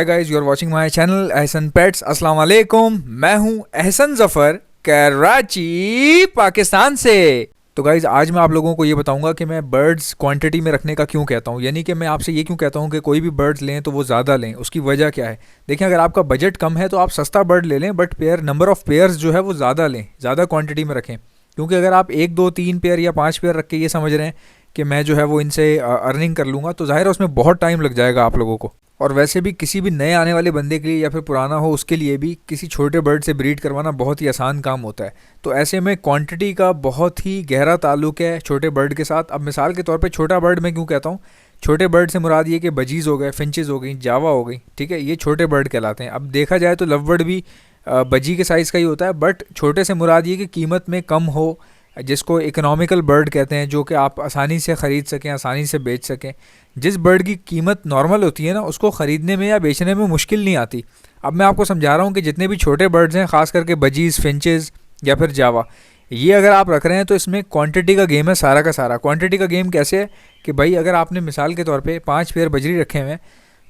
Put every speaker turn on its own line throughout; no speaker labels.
Hi guys, you are watching my channel Ehsan pets. अस्सलाम वालेकुम। मैं हूं एहसन जफर, कराची पाकिस्तान से। तो गाइज आज मैं आप लोगों को ये बताऊंगा कि मैं बर्ड्स क्वांटिटी में रखने का क्यों कहता हूँ, यानी कि मैं आपसे ये क्यों कहता हूँ कि कोई भी बर्ड्स लें तो वो ज़्यादा लें। उसकी वजह क्या है? देखिए, अगर आपका बजट कम है तो आप सस्ता बर्ड ले लें, बट नंबर ऑफ़ पेयर्स जो है वो ज़्यादा लें, ज़्यादा क्वांटिटी में रखें। क्योंकि अगर आप एक दो तीन पेयर या पाँच पेयर रख के ये समझ रहे हैं कि मैं जो है वो इनसे अर्निंग कर लूँगा, तो ज़ाहिर है उसमें बहुत टाइम लग जाएगा आप लोगों को। और वैसे भी किसी भी नए आने वाले बंदे के लिए या फिर पुराना हो उसके लिए भी किसी छोटे बर्ड से ब्रीड करवाना बहुत ही आसान काम होता है। तो ऐसे में क्वांटिटी का बहुत ही गहरा ताल्लुक है छोटे बर्ड के साथ। अब मिसाल के तौर पे छोटा बर्ड मैं क्यों कहता हूँ? छोटे बर्ड से मुराद ये कि बजीज़ हो गए, फिंचेस हो गई, जावा हो गई, ठीक है, ये छोटे बर्ड कहलाते हैं। अब देखा जाए तो लव बर्ड भी बजी के साइज़ का ही होता है, बट छोटे से मुराद ये कि कीमत में कम हो, जिसको इकोनॉमिकल बर्ड कहते हैं, जो कि आप आसानी से ख़रीद सकें, आसानी से बेच सकें। जिस बर्ड की कीमत नॉर्मल होती है ना, उसको ख़रीदने में या बेचने में मुश्किल नहीं आती। अब मैं आपको समझा रहा हूँ कि जितने भी छोटे बर्ड्स हैं, ख़ास करके बजीज़, फिंचेस या फिर जावा, ये अगर आप रख रहे हैं तो इसमें क्वांटिटी का गेम है सारा का सारा। क्वांटिटी का गेम कैसे है कि भाई अगर आपने मिसाल के तौर पे 5 पेयर बजरी रखे हुए हैं,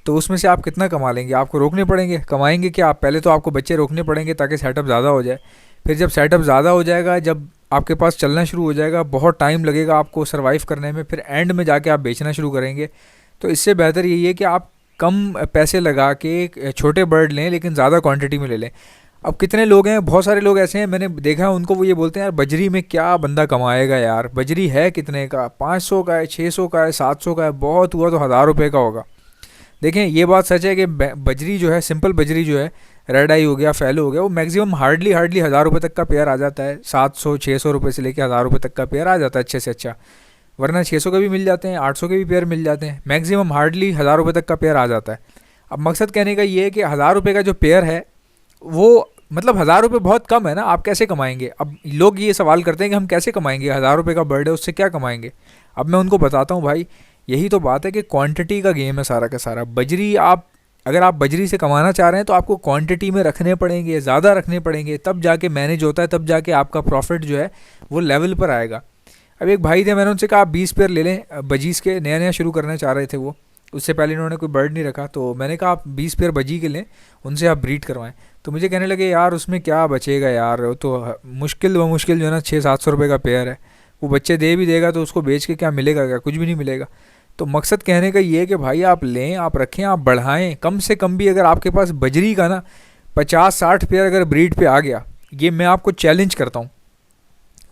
तो उसमें से आप कितना कमा लेंगे? आपको रोकने पड़ेंगे। कमाएंगे क्या आप? पहले तो आपको बच्चे रोकने पड़ेंगे ताकि सेटअप ज़्यादा हो जाए। फिर जब सेटअप ज़्यादा हो जाएगा, जब आपके पास चलना शुरू हो जाएगा, बहुत टाइम लगेगा आपको सर्वाइव करने में, फिर एंड में जाके आप बेचना शुरू करेंगे। तो इससे बेहतर यही है कि आप कम पैसे लगा के एक छोटे बर्ड लें, लेकिन ज़्यादा क्वांटिटी में ले लें। अब कितने लोग हैं, बहुत सारे लोग ऐसे हैं मैंने देखा है, उनको वो ये बोलते हैं यार बजरी में क्या बंदा कमाएगा यार, बजरी है कितने का, 500 का है, 600 का है, 700 का है, बहुत हुआ तो 1000 रुपये का होगा। देखें, ये बात सच है कि बजरी जो है, सिंपल बजरी जो है, रेड आई हो गया, फैलो हो गया, वो मैक्सिमम हार्डली 1000 रुपये तक का पेयर आ जाता है। 700-600 रुपये से लेकर 1000 रुपये तक का पेयर आ जाता है अच्छे से अच्छा। वरना 600 के भी मिल जाते हैं, 800 के भी पेयर मिल जाते हैं, मैक्सिमम हार्डली 1000 रुपये तक का पेयर आ जाता है। अब मकसद कहने का ये है कि 1000 रुपये का जो पेयर है वो, मतलब 1000 रुपये बहुत कम है ना, आप कैसे कमाएंगे? अब लोग ये सवाल करते हैं कि हम कैसे कमाएंगे, 1000 रुपये का बर्ड है उससे क्या कमाएंगे? अब मैं उनको बताता हूँ भाई, यही तो बात है कि क्वांटिटी का गेम है सारा का सारा। बजरी आप, अगर आप बजरी से कमाना चाह रहे हैं तो आपको क्वांटिटी में रखने पड़ेंगे, ज़्यादा रखने पड़ेंगे, तब जाके मैनेज होता है, तब जाके आपका प्रॉफिट जो है वो लेवल पर आएगा। अब एक भाई थे, मैंने उनसे कहा आप 20 पेयर ले लें बजीज़ के, नया नया शुरू करना चाह रहे थे वो, उससे पहले इन्होंने कोई बर्ड नहीं रखा। तो मैंने कहा आप 20 पेयर बजी के लें, उनसे आप ब्रीड करवाएं। तो मुझे कहने लगे यार उसमें क्या बचेगा यार, वो तो मुश्किल व मुश्किल जो है ना 600-700 रुपये का पेयर है, वो बच्चे दे भी देगा तो उसको बेच के क्या मिलेगा? क्या कुछ भी नहीं मिलेगा। तो मकसद कहने का ये है कि भाई आप लें, आप रखें, आप बढ़ाएं। कम से कम भी अगर आपके पास बजरी का ना 50-60 पेयर अगर ब्रीड पे आ गया, ये मैं आपको चैलेंज करता हूँ,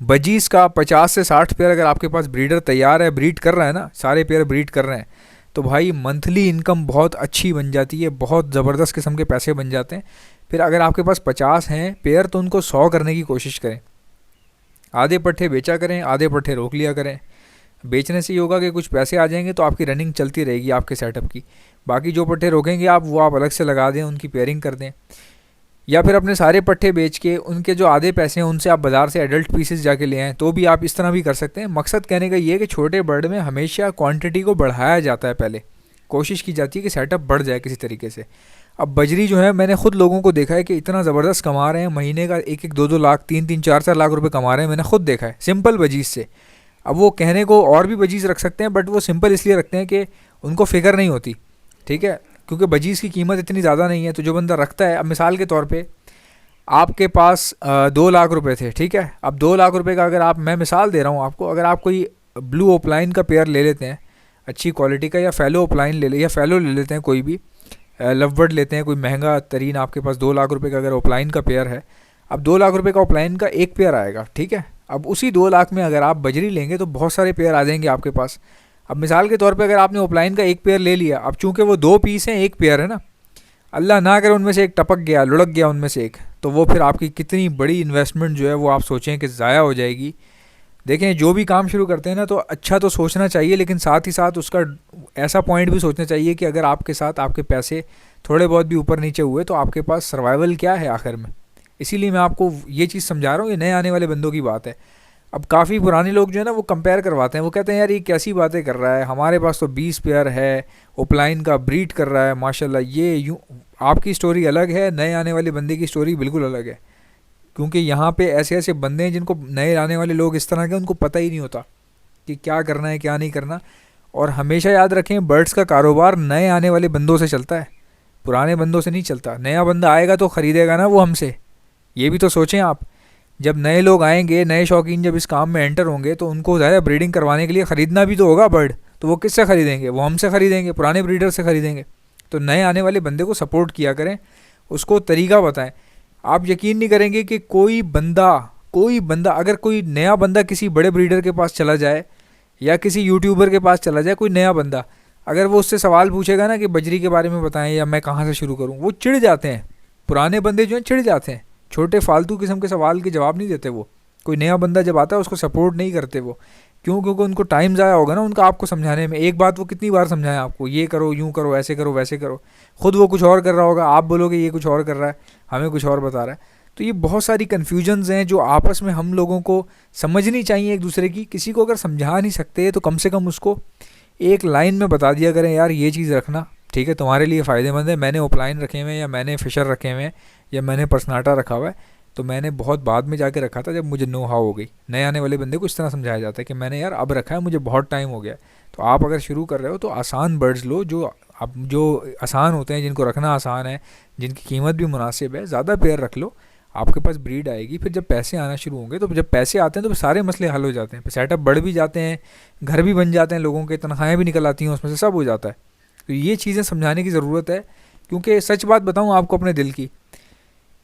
बजीज़ का 50 से 60 पेयर अगर आपके पास ब्रीडर तैयार है, ब्रीड कर रहा है ना, सारे पेयर ब्रीड कर रहे हैं, तो भाई मंथली इनकम बहुत अच्छी बन जाती है, बहुत ज़बरदस्त किस्म के पैसे बन जाते हैं। फिर अगर आपके पास 50 हैं पेयर तो उनको 100 करने की कोशिश करें। आधे पट्ठे बेचा करें, आधे पट्ठे रोक लिया करें। बेचने से ये होगा कि कुछ पैसे आ जाएंगे तो आपकी रनिंग चलती रहेगी आपके सेटअप की। बाकी जो पट्ठे रोकेंगे आप, वो आप अलग से लगा दें, उनकी पेयरिंग कर दें, या फिर अपने सारे पट्ठे बेच के उनके जो आधे पैसे हैं उनसे आप बाज़ार से एडल्ट पीसेस जाके ले आएँ, तो भी आप इस तरह भी कर सकते हैं। मकसद कहने का ये है कि छोटे बर्ड में हमेशा क्वांटिटी को बढ़ाया जाता है, पहले कोशिश की जाती है कि सेटअप बढ़ जाए किसी तरीके से। अब बजरी जो है, मैंने खुद लोगों को देखा है कि इतना ज़बरदस्त कमा रहे हैं, महीने का 1-1, 2-2 लाख, 3-3, 4-4 लाख रुपए कमा रहे हैं, मैंने खुद देखा है सिंपल बजीज़ से। अब वो कहने को और भी बजीज़ रख सकते हैं, बट वो सिंपल इसलिए रखते हैं कि उनको फ़िक्र नहीं होती, ठीक है, क्योंकि बजीज़ की कीमत इतनी ज़्यादा नहीं है। तो जो बंदा रखता है, अब मिसाल के तौर पे आपके पास 2 लाख रुपए थे, ठीक है, अब 2 लाख रुपए का अगर आप, मैं मिसाल दे रहा हूँ आपको, अगर आप कोई ब्लू ओपलाइन का पेयर ले लेते हैं अच्छी क्वालिटी का, या फैलो ओपलाइन ले ले, या फैलो ले लेते हैं, कोई भी लव बर्ड लेते हैं कोई महंगा तरीन, आपके पास 2 लाख रुपए का अगर ओपलाइन का पेयर है, अब 2 लाख रुपए का ओपलाइन का एक पेयर आएगा, ठीक है। अब उसी 2 लाख में अगर आप बजरी लेंगे तो बहुत सारे पेयर आ जाएंगे आपके पास। अब मिसाल के तौर पे अगर आपने ओपलाइन का एक पेयर ले लिया, अब चूंकि वो 2 पीस हैं, एक पेयर है ना, अल्लाह ना करे उनमें से एक टपक गया, लुढ़क गया उनमें से एक, तो वो फिर आपकी कितनी बड़ी इन्वेस्टमेंट जो है वो आप सोचें कि ज़ाया हो जाएगी। देखें, जो भी काम शुरू करते हैं ना, तो अच्छा तो सोचना चाहिए, लेकिन साथ ही साथ उसका ऐसा पॉइंट भी सोचना चाहिए कि अगर आपके साथ आपके पैसे थोड़े बहुत भी ऊपर नीचे हुए तो आपके पास सर्वाइवल क्या है आखिर में। इसीलिए मैं आपको ये चीज़ समझा रहा हूँ, ये नए आने वाले बंदों की बात है। अब काफ़ी पुराने लोग जो है ना वो कंपेयर करवाते हैं, वो कहते हैं यार ये कैसी बातें कर रहा है, हमारे पास तो 20 पेयर है, ओपलाइन का ब्रीड कर रहा है माशाल्लाह। ये यूँ आपकी स्टोरी अलग है, नए आने वाले बंदे की स्टोरी बिल्कुल अलग है। क्योंकि यहाँ पे ऐसे ऐसे बंदे हैं जिनको, नए आने वाले लोग इस तरह के, उनको पता ही नहीं होता कि क्या करना है क्या नहीं करना। और हमेशा याद रखें, बर्ड्स का कारोबार नए आने वाले बंदों से चलता है, पुराने बंदों से नहीं चलता। नया बंदा आएगा तो ख़रीदेगा ना वो हमसे, ये भी तो सोचें आप। जब नए लोग आएंगे, नए शौकीन जब इस काम में एंटर होंगे तो उनको ज़्यादा ब्रीडिंग करवाने के लिए ख़रीदना भी तो होगा बर्ड। तो वो किससे ख़रीदेंगे? वो हमसे ख़रीदेंगे, पुराने ब्रीडर से ख़रीदेंगे। तो नए आने वाले बंदे को सपोर्ट किया करें, उसको तरीका बताएं। आप यकीन नहीं करेंगे कि कोई बंदा अगर कोई नया बंदा किसी बड़े ब्रीडर के पास चला जाए या किसी यूट्यूबर के पास चला जाए, कोई नया बंदा, अगर वो उससे सवाल पूछेगा ना कि बजरी के बारे में बताएं या मैं कहाँ से शुरू करूँ, वो चिढ़ जाते हैं। पुराने बंदे जो हैं चिढ़ जाते हैं, छोटे फालतू किस्म के सवाल के जवाब नहीं देते वो। कोई नया बंदा जब आता है उसको सपोर्ट नहीं करते वो। क्यों? क्योंकि उनको टाइम ज़ाया होगा ना उनका आपको समझाने में। एक बात वो कितनी बार समझाएं आपको, ये करो, यूँ करो, ऐसे करो, वैसे करो। खुद वो कुछ और कर रहा होगा, आप बोलोगे ये कुछ और कर रहा है, हमें कुछ और बता रहा है। तो ये बहुत सारी कन्फ्यूजन्स हैं जो आपस में हम लोगों को समझनी चाहिए एक दूसरे की। किसी को अगर समझा नहीं सकते तो कम से कम उसको एक लाइन में बता दिया करें, यार ये चीज़ रखना, ठीक है, तुम्हारे लिए फ़ायदेमंद है। मैंने ओपलाइन रखे हुए हैं, या मैंने फिशर रखे हुए हैं, या मैंने पर्सनाटा रखा हुआ है, तो मैंने बहुत बाद में जाके रखा था जब मुझे नो हाउ हो गई। नए आने वाले बंदे को इस तरह समझाया जाता है कि मैंने यार अब रखा है, मुझे बहुत टाइम हो गया है। तो आप अगर शुरू कर रहे हो तो आसान बर्ड्स लो, जो आसान होते हैं, जिनको रखना आसान है, जिनकी कीमत भी मुनासिब है। ज़्यादा पेयर रख लो, आपके पास ब्रीड आएगी। फिर जब पैसे आना शुरू होंगे, तो जब पैसे आते हैं तो सारे मसले हल हो जाते हैं। फिर सेटअप बढ़ भी जाते हैं, घर भी बन जाते हैं, लोगों के तनख्वाहें भी निकल आती हैं, उसमें से सब हो जाता है। तो ये चीज़ें समझाने की ज़रूरत है। क्योंकि सच बात बताऊँ आपको अपने दिल की,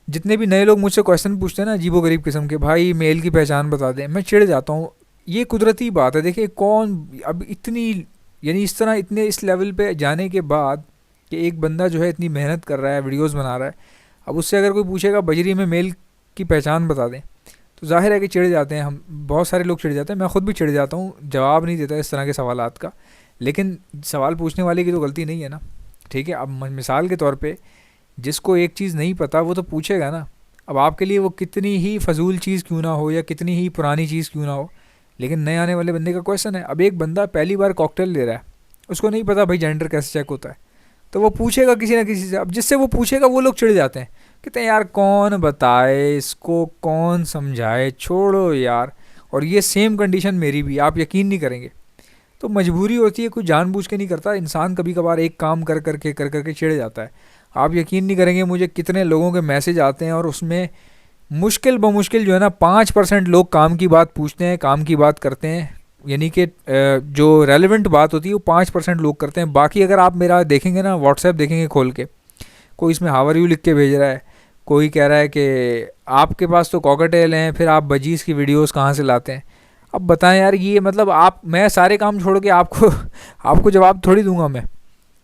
जितने भी नए लोग मुझसे क्वेश्चन पूछते हैं ना अजीबो गरीब किस्म के, भाई मेल की पहचान बता दें, मैं चिढ़ जाता हूँ। ये कुदरती बात है। देखिए कौन अब इतनी, यानी इस तरह इतने इस लेवल पे जाने के बाद कि एक बंदा जो है इतनी मेहनत कर रहा है, वीडियोस बना रहा है, अब उससे अगर कोई पूछेगा बजरी में मेल की पहचान बता दें, तो जाहिर है कि चिढ़ जाते हैं हम। बहुत सारे लोग चिढ़ जाते हैं, मैं ख़ुद भी चिढ़ जाता हूँ, जवाब नहीं देता इस तरह के सवालात का। लेकिन सवाल पूछने वाले की तो गलती नहीं है ना, ठीक है। अब मिसाल के तौर पे जिसको एक चीज़ नहीं पता वो तो पूछेगा ना। अब आपके लिए वो कितनी ही फजूल चीज़ क्यों ना हो या कितनी ही पुरानी चीज़ क्यों ना हो, लेकिन नए आने वाले बंदे का क्वेश्चन है। अब एक बंदा पहली बार कॉकटेल ले रहा है, उसको नहीं पता भाई जेंडर कैसे चेक होता है, तो वो पूछेगा किसी ना किसी से। अब जिससे वो पूछेगा वो लोग चिढ़ जाते हैं, कहते हैं यार कौन बताए इसको, कौन समझाए, छोड़ो यार। और ये सेम कंडीशन मेरी भी, आप यकीन नहीं करेंगे। तो मजबूरी होती है, कोई जानबूझ के नहीं करता। इंसान कभी कभार एक काम कर करके चिढ़ जाता है। आप यकीन नहीं करेंगे मुझे कितने लोगों के मैसेज आते हैं, और उसमें मुश्किल बमुश्किल जो है ना 5% लोग काम की बात पूछते हैं, काम की बात करते हैं। यानी कि जो रेलेवेंट बात होती है वो 5% लोग करते हैं। बाकी अगर आप मेरा देखेंगे ना, व्हाट्सएप देखेंगे खोल के, कोई इसमें हाउ आर यू लिख के भेज रहा है, कोई कह रहा है कि आपके पास तो कॉकटेल हैं, फिर आप बजीज़ की वीडियोस कहाँ से लाते हैं। अब बताएं यार, ये मतलब मैं सारे काम छोड़ के आपको जवाब थोड़ी दूंगा मैं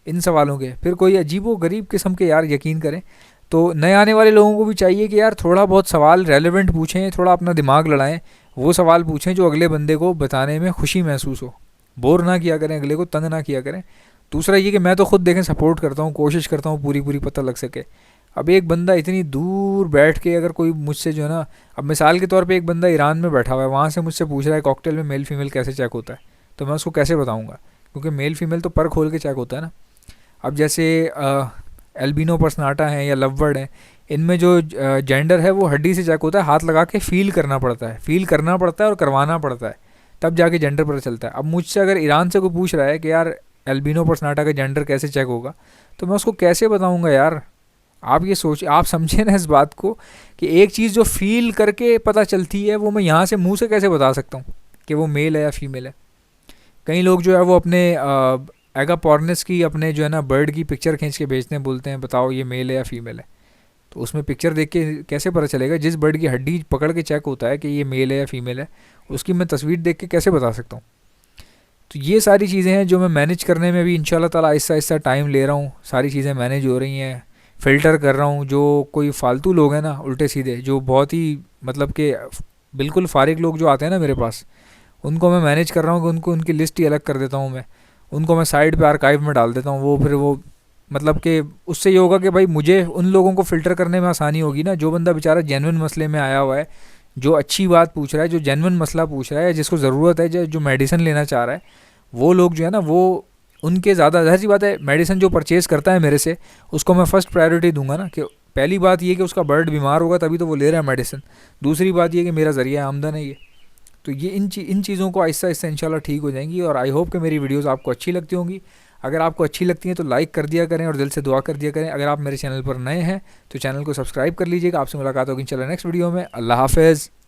इन सवालों के। फिर कोई अजीबो गरीब किस्म के यार यकीन करें। तो नए आने वाले लोगों को भी चाहिए कि यार थोड़ा बहुत सवाल रेलेवेंट पूछें, थोड़ा अपना दिमाग लड़ाएं, वो सवाल पूछें जो अगले बंदे को बताने में खुशी महसूस हो। बोर ना किया करें, अगले को तंग ना किया करें। दूसरा ये कि मैं तो खुद देखें सपोर्ट करता हूँ, कोशिश करता हूँ पूरी पता लग सके। अब एक बंदा इतनी दूर बैठ के अगर कोई मुझसे जो है ना, अब मिसाल के तौर पे एक बंदा ईरान में बैठा हुआ है, वहाँ से मुझसे पूछ रहा है कॉकटेल में मेल फीमेल कैसे चेक होता है, तो मैं उसको कैसे बताऊँगा? क्योंकि मेल फीमेल तो पर खोल के चेक होता है ना। अब जैसे एल्बिनो पर्सनाटा है या लवबर्ड है, इनमें जो जेंडर है वो हड्डी से चेक होता है, हाथ लगा के फील करना पड़ता है और करवाना पड़ता है, तब जाके जेंडर पता चलता है। अब मुझसे अगर ईरान से कोई पूछ रहा है कि यार एल्बिनो पर्सनाटा का जेंडर कैसे चेक होगा, तो मैं उसको कैसे बताऊंगा यार? आप ये सोच, आप समझे ना इस बात को कि एक चीज़ जो फील करके पता चलती है वो मैं यहाँ से मुंह से कैसे बता सकता हूँ कि वो मेल है या फीमेल है। कई लोग जो है वो अपने एगापोर्निस की, अपने जो है ना बर्ड की पिक्चर खींच के भेजते हैं, बोलते हैं बताओ ये मेल है या फीमेल है। तो उसमें पिक्चर देख के कैसे पता चलेगा? जिस बर्ड की हड्डी पकड़ के चेक होता है कि ये मेल है या फीमेल है, उसकी मैं तस्वीर देख के कैसे बता सकता हूँ? तो ये सारी चीज़ें हैं जो मैं मैनेज करने में भी इंशाल्लाह ताला आहिस्ता आहिस्ता टाइम ले रहा हूँ। सारी चीज़ें मैनेज हो रही हैं, फ़िल्टर कर रहा हूँ। जो कोई फालतू लोग हैं ना, उल्टे सीधे, जो बहुत ही मतलब कि बिल्कुल फारिग लोग जो आते हैं ना मेरे पास, उनको मैं मैनेज कर रहा हूँ कि उनको उनकी लिस्ट ही अलग कर देता हूँ मैं। उनको मैं साइड पे आर्काइव में डाल देता हूँ। वो फिर वो मतलब कि उससे ये होगा कि भाई मुझे उन लोगों को फ़िल्टर करने में आसानी होगी ना। जो बंदा बेचारा जेन्युइन मसले में आया हुआ है, जो अच्छी बात पूछ रहा है, जो जेन्युइन मसला पूछ रहा है, जिसको ज़रूरत है, जो मेडिसिन लेना चाह रहा है, वो लोग जो है ना, वो उनके ज़्यादा ज़ाहिर सी बात है, मेडिसिन जो परचेज़ करता है मेरे से, उसको मैं फ़र्स्ट प्रायोरिटी दूंगा ना। कि पहली बात ये कि उसका बर्ड बीमार होगा तभी तो वो ले रहा है मेडिसिन। दूसरी बात ये कि मेरा ज़रिया आमदन है ये। तो ये इन चीज़ों को आहिस्ता आहिस्ता इंशाल्लाह ठीक हो जाएंगी। और आई होप कि मेरी वीडियोस आपको अच्छी लगती होंगी। अगर आपको अच्छी लगती हैं तो लाइक कर दिया करें और दिल से दुआ कर दिया करें। अगर आप मेरे चैनल पर नए हैं तो चैनल को सब्सक्राइब कर लीजिएगा। आपसे मुलाकात होगी इंशाल्लाह नेक्स्ट वीडियो में। अल्लाह हाफ़िज़।